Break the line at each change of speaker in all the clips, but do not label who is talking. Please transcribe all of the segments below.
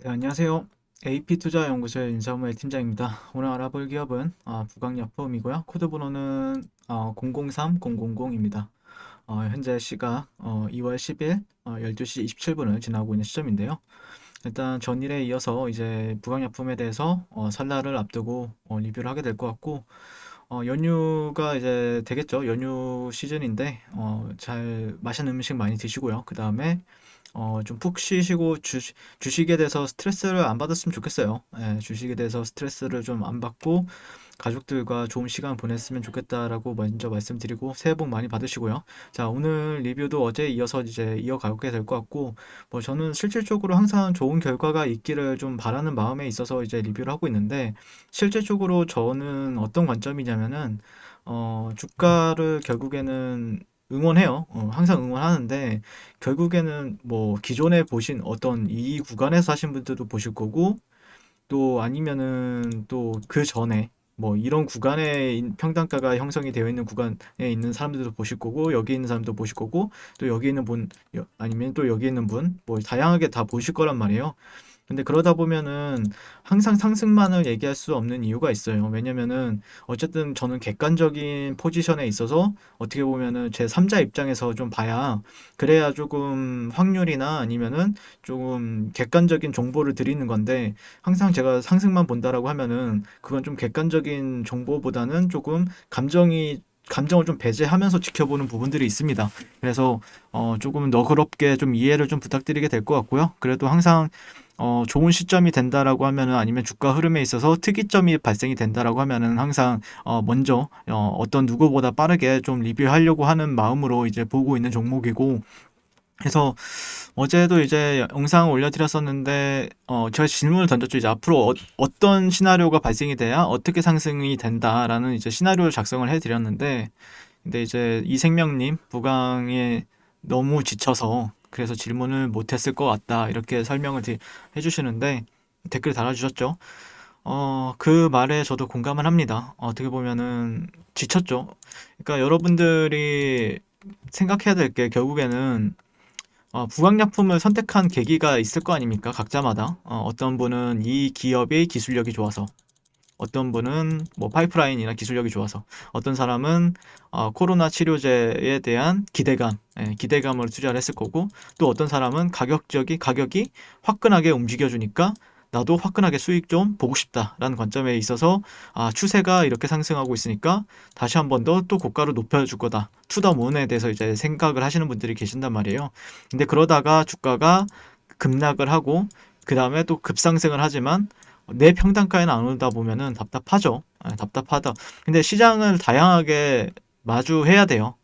네, 안녕하세요. AP투자연구소의 윤사무의 팀장입니다. 오늘 알아볼 기업은 부강약품이고요. 코드 번호는 003000입니다. 현재 시각 2월 10일 12시 27분을 지나고 있는 시점인데요. 일단 전일에 이어서 이제 부강약품에 대해서 설날을 앞두고 리뷰를 하게 될 것 같고, 연휴가 이제 되겠죠. 연휴 시즌인데 잘 맛있는 음식 많이 드시고요. 그 다음에 좀 푹 쉬시고 주식에 대해서 스트레스를 안 받았으면 좋겠어요. 예, 주식에 대해서 스트레스를 좀 안 받고 가족들과 좋은 시간 보냈으면 좋겠다라고 먼저 말씀드리고 새해 복 많이 받으시고요. 자, 오늘 리뷰도 어제 이어서 이제 이어가게 될 것 같고, 뭐 저는 실질적으로 항상 좋은 결과가 있기를 좀 바라는 마음에 있어서 이제 리뷰를 하고 있는데, 실질적으로 저는 어떤 관점이냐면은 주가를 결국에는 응원해요. 항상 응원하는데 결국에는 뭐 기존에 보신 어떤 이 구간에서 하신 분들도 보실 거고, 또 아니면은 또 그 전에 뭐 이런 구간에 평단가가 형성이 되어 있는 구간에 있는 사람들도 보실 거고, 여기 있는 사람도 보실 거고, 또 여기 있는 분 아니면 또 여기 있는 분 뭐 다양하게 다 보실 거란 말이에요. 근데 그러다 보면은 항상 상승만을 얘기할 수 없는 이유가 있어요. 왜냐면은 어쨌든 저는 객관적인 포지션에 있어서 어떻게 보면은 제 3자 입장에서 좀 봐야, 그래야 조금 확률이나 아니면은 조금 객관적인 정보를 드리는 건데, 항상 제가 상승만 본다라고 하면은 그건 좀 객관적인 정보보다는 조금 감정을 좀 배제하면서 지켜보는 부분들이 있습니다. 그래서 조금 너그럽게 좀 이해를 좀 부탁드리게 될 것 같고요. 그래도 항상 좋은 시점이 된다라고 하면은, 아니면 주가 흐름에 있어서 특이점이 발생이 된다라고 하면은 항상 먼저 어떤 누구보다 빠르게 좀 리뷰하려고 하는 마음으로 이제 보고 있는 종목이고, 해서 어제도 이제 영상을 올려드렸었는데 제가 질문을 던졌죠. 이제 앞으로 떤 시나리오가 발생이 돼야 어떻게 상승이 된다라는 이제 시나리오를 작성을 해드렸는데, 근데 이제 이생명님 부강에 너무 지쳐서 그래서 질문을 못했을 것 같다 이렇게 설명을 해주시는데 댓글 달아주셨죠. 그 말에 저도 공감을 합니다. 어떻게 보면은 지쳤죠. 그러니까 여러분들이 생각해야 될 게 결국에는 부강약품을 선택한 계기가 있을 거 아닙니까? 각자마다. 어떤 분은 이 기업의 기술력이 좋아서, 어떤 분은 뭐 파이프라인이나 기술력이 좋아서, 어떤 사람은 코로나 치료제에 대한 기대감으로 투자를 했을 거고, 또 어떤 사람은 가격이 화끈하게 움직여주니까 나도 화끈하게 수익 좀 보고 싶다라는 관점에 있어서, 추세가 이렇게 상승하고 있으니까 다시 한 번 더 또 고가를 높여줄 거다, 투더 문에 대해서 이제 생각을 하시는 분들이 계신단 말이에요. 근데 그러다가 주가가 급락을 하고 그 다음에 또 급상승을 하지만 내 평단가에는 안 오르다 보면은 답답하죠. 답답하다. 근데 시장을 다양하게 마주해야 돼요.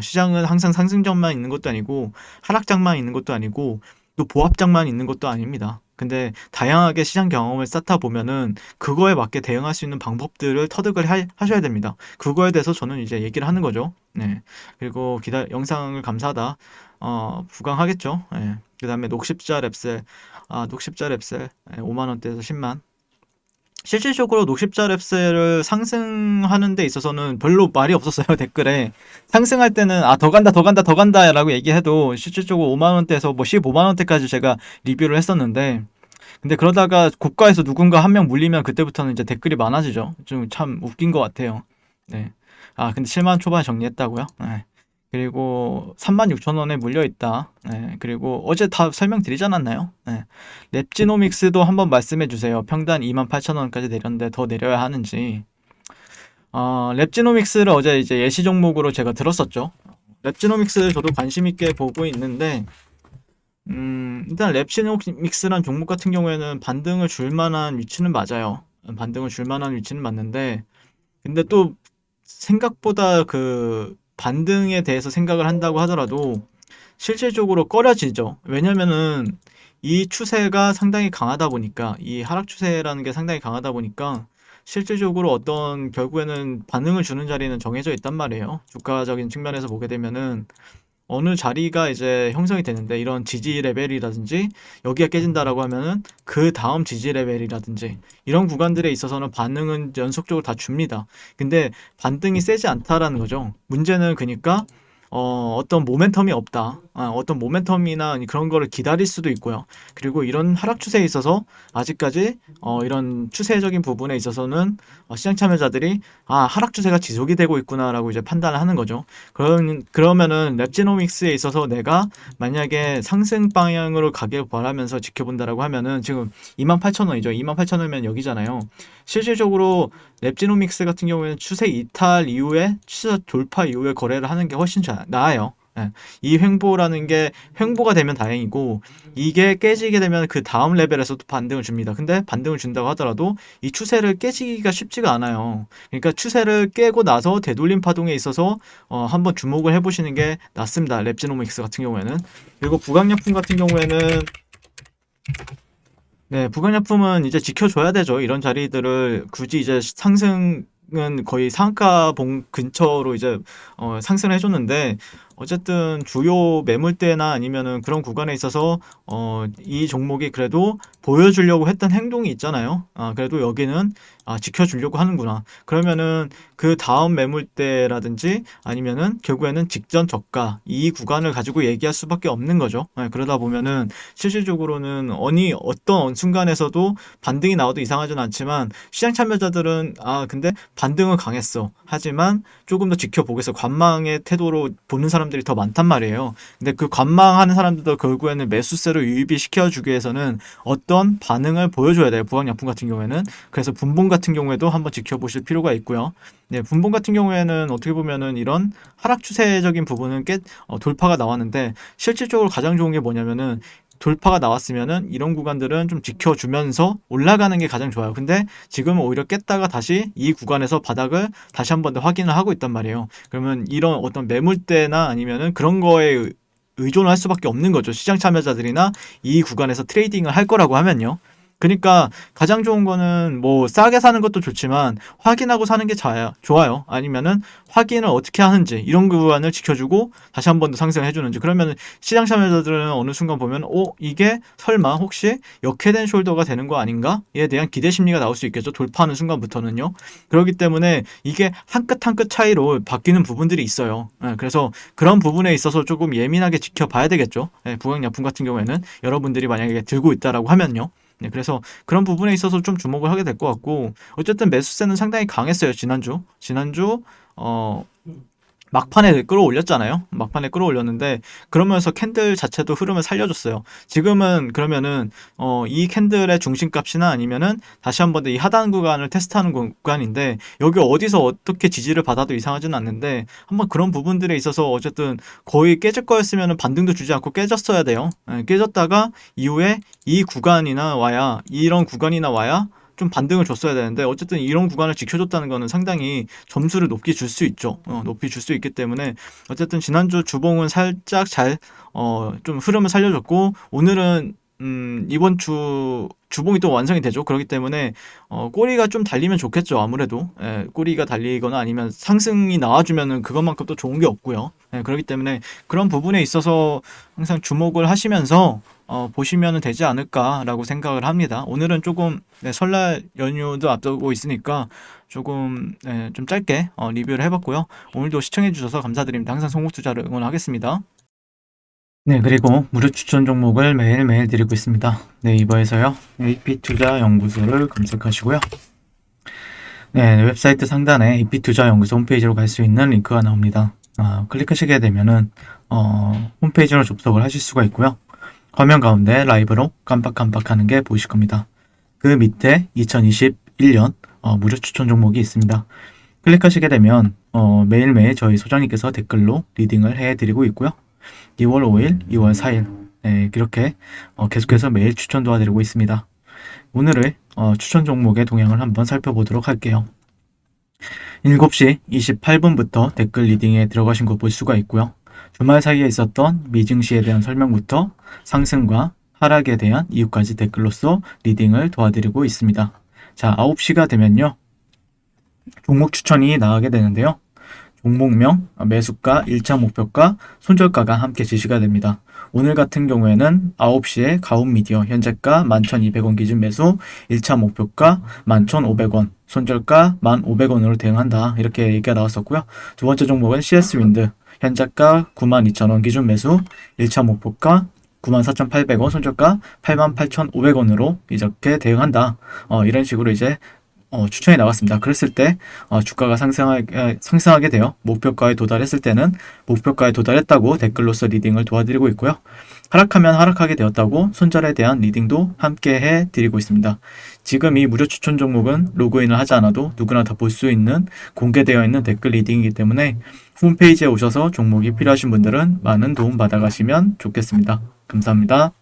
시장은 항상 상승장만 있는 것도 아니고 하락장만 있는 것도 아니고 또 보합장만 있는 것도 아닙니다. 근데 다양하게 시장 경험을 쌓다 보면은 그거에 맞게 대응할 수 있는 방법들을 터득을 하셔야 됩니다. 그거에 대해서 저는 이제 얘기를 하는 거죠. 네. 그리고 영상을 감사하다. 부강하겠죠. 예. 그 다음에 녹십자 랩셀 5만 원대에서 10만. 실질적으로 녹십자 랩셀을 상승하는 데 있어서는 별로 말이 없었어요. 댓글에 상승할 때는 더 간다 더 간다 더 간다 라고 얘기해도, 실질적으로 5만 원대에서 뭐 15만 원대까지 제가 리뷰를 했었는데, 근데 그러다가 고가에서 누군가 한 명 물리면 그때부터는 이제 댓글이 많아지죠. 좀 참 웃긴 것 같아요. 네. 근데 7만 초반에 정리했다고요? 네. 그리고 36,000원에 물려 있다. 네. 그리고 어제 다 설명드리지 않았나요? 네. 랩지노믹스도 한번 말씀해 주세요. 평단 28,000원까지 내렸는데 더 내려야 하는지. 랩지노믹스를 어제 이제 예시 종목으로 제가 들었었죠. 랩지노믹스 저도 관심 있게 보고 있는데, 일단 랩지노믹스란 종목 같은 경우에는 반등을 줄 만한 위치는 맞아요. 반등을 줄 만한 위치는 맞는데, 근데 또 생각보다 그 반등에 대해서 생각을 한다고 하더라도 실질적으로 꺼려지죠. 왜냐면은 이 추세가 상당히 강하다 보니까, 이 하락 추세라는 게 상당히 강하다 보니까 실질적으로 어떤 결국에는 반응을 주는 자리는 정해져 있단 말이에요. 주가적인 측면에서 보게 되면은 어느 자리가 이제 형성이 되는데, 이런 지지 레벨이라든지 여기가 깨진다라고 하면은 그 다음 지지 레벨이라든지 이런 구간들에 있어서는 반응은 연속적으로 다 줍니다. 근데 반등이 세지 않다라는 거죠. 문제는 그니까 어떤 모멘텀이 없다. 어떤 모멘텀이나 그런 거를 기다릴 수도 있고요. 그리고 이런 하락 추세에 있어서 아직까지 이런 추세적인 부분에 있어서는 시장 참여자들이 하락 추세가 지속이 되고 있구나라고 이제 판단을 하는 거죠. 그러면은 랩지노믹스에 있어서 내가 만약에 상승 방향으로 가길 바라면서 지켜본다라고 하면은 지금 28,000원이죠. 28,000원이면 여기잖아요. 실질적으로 랩지노믹스 같은 경우에는 추세 이탈 이후에 추세 돌파 이후에 거래를 하는 게 훨씬 나아요. 예. 이 횡보라는 게 횡보가 되면 다행이고, 이게 깨지게 되면 그 다음 레벨에서도 반등을 줍니다. 근데 반등을 준다고 하더라도 이 추세를 깨지기가 쉽지가 않아요. 그러니까 추세를 깨고 나서 되돌림 파동에 있어서 한번 주목을 해보시는 게 낫습니다. 랩지노믹스 같은 경우에는. 그리고 부강약품 같은 경우에는, 네, 부강약품은 이제 지켜줘야 되죠. 이런 자리들을 굳이 이제 상승은 거의 상한가 봉 근처로 이제 상승을 해줬는데, 어쨌든 주요 매물대나 아니면은 그런 구간에 있어서 이 종목이 그래도 보여주려고 했던 행동이 있잖아요. 그래도 여기는 지켜주려고 하는구나. 그러면은 그 다음 매물대라든지 아니면은 결국에는 직전 저가 이 구간을 가지고 얘기할 수밖에 없는 거죠. 그러다 보면은 실질적으로는 어떤 순간에서도 반등이 나와도 이상하진 않지만, 시장 참여자들은 근데 반등은 강했어. 하지만 조금 더 지켜보겠어. 관망의 태도로 보는 사람들이 더 많단 말이에요. 근데 그 관망하는 사람들도 결국에는 매수세로 유입이 시켜주기 위해서는 어떤 반응을 보여줘야 돼요. 부강약품 같은 경우에는. 그래서 분봉 같은 경우에도 한번 지켜보실 필요가 있고요. 네, 분봉 같은 경우에는 어떻게 보면은 이런 하락 추세적인 부분은 돌파가 나왔는데, 실질적으로 가장 좋은 게 뭐냐면은 돌파가 나왔으면은 이런 구간들은 좀 지켜주면서 올라가는 게 가장 좋아요. 근데 지금은 오히려 깼다가 다시 이 구간에서 바닥을 다시 한 번 더 확인을 하고 있단 말이에요. 그러면 이런 어떤 매물대나 아니면은 그런 거에 의존을 할 수밖에 없는 거죠. 시장 참여자들이나 이 구간에서 트레이딩을 할 거라고 하면요. 그러니까 가장 좋은 거는 뭐 싸게 사는 것도 좋지만 확인하고 사는 게 좋아요. 아니면은 확인을 어떻게 하는지 이런 구간을 지켜주고 다시 한 번 더 상승해 주는지. 그러면 시장 참여자들은 어느 순간 보면 이게 설마 혹시 역회된 숄더가 되는 거 아닌가에 대한 기대 심리가 나올 수 있겠죠. 돌파하는 순간부터는요. 그렇기 때문에 이게 한 끗 한 끗 차이로 바뀌는 부분들이 있어요. 그래서 그런 부분에 있어서 조금 예민하게 지켜봐야 되겠죠. 부강약품 같은 경우에는 여러분들이 만약에 들고 있다라고 하면요. 네, 그래서 그런 부분에 있어서 좀 주목을 하게 될 것 같고, 어쨌든 매수세는 상당히 강했어요. 지난주 막판에 끌어올렸잖아요. 막판에 끌어올렸는데 그러면서 캔들 자체도 흐름을 살려줬어요. 지금은 그러면은 이 캔들의 중심값이나 아니면은 다시 한번 이 하단 구간을 테스트하는 구간인데, 여기 어디서 어떻게 지지를 받아도 이상하진 않는데, 한번 그런 부분들에 있어서 어쨌든 거의 깨질 거였으면은 반등도 주지 않고 깨졌어야 돼요. 깨졌다가 이후에 이런 구간이나 와야 좀 반등을 줬어야 되는데, 어쨌든 이런 구간을 지켜줬다는 거는 상당히 점수를 높게 줄 수 있죠. 높이 줄 수 있기 때문에 어쨌든 지난주 주봉은 살짝 좀 흐름을 살려줬고, 오늘은 이번 주 주봉이 또 완성이 되죠. 그렇기 때문에 꼬리가 좀 달리면 좋겠죠. 아무래도 꼬리가 달리거나 아니면 상승이 나와주면은 그것만큼 또 좋은 게 없고요. 그렇기 때문에 그런 부분에 있어서 항상 주목을 하시면서 보시면 되지 않을까라고 생각을 합니다. 오늘은 조금 설날 연휴도 앞두고 있으니까 조금 좀 짧게 리뷰를 해봤고요. 오늘도 시청해주셔서 감사드립니다. 항상 송국투자를 응원하겠습니다. 네, 그리고 무료 추천 종목을 매일매일 드리고 있습니다. 네이버에서요, AP투자연구소를 검색하시고요. 네, 웹사이트 상단에 AP투자연구소 홈페이지로 갈 수 있는 링크가 나옵니다. 클릭하시게 되면은 홈페이지로 접속을 하실 수가 있고요. 화면 가운데 라이브로 깜빡깜빡하는 게 보이실 겁니다. 그 밑에 2021년 무료 추천 종목이 있습니다. 클릭하시게 되면 매일매일 저희 소장님께서 댓글로 리딩을 해드리고 있고요. 2월 5일, 2월 4일 이렇게 계속해서 매일 추천 도와드리고 있습니다. 오늘의 추천 종목의 동향을 한번 살펴보도록 할게요. 7시 28분부터 댓글 리딩에 들어가신 거 볼 수가 있고요. 주말 사이에 있었던 미증시에 대한 설명부터 상승과 하락에 대한 이유까지 댓글로서 리딩을 도와드리고 있습니다. 자, 9시가 되면요, 종목 추천이 나가게 되는데요. 종목명, 매수가, 1차 목표가, 손절가가 함께 지시가 됩니다. 오늘 같은 경우에는 9시에 가온미디어 현재가 11,200원 기준 매수, 1차 목표가 11,500원, 손절가 1,500원으로 대응한다. 이렇게 얘기가 나왔었고요. 두 번째 종목은 CS윈드. 현저가 92,000원 기준 매수, 1차 목표가 94,800원, 손절가 88,500원으로 이렇게 대응한다. 이런 식으로 이제 추천이 나왔습니다. 그랬을 때 주가가 상승하게 되어 목표가에 도달했을 때는 목표가에 도달했다고 댓글로서 리딩을 도와드리고 있고요. 하락하면 하락하게 되었다고 손절에 대한 리딩도 함께 해드리고 있습니다. 지금 이 무료 추천 종목은 로그인을 하지 않아도 누구나 다 볼 수 있는 공개되어 있는 댓글 리딩이기 때문에 홈페이지에 오셔서 종목이 필요하신 분들은 많은 도움 받아가시면 좋겠습니다. 감사합니다.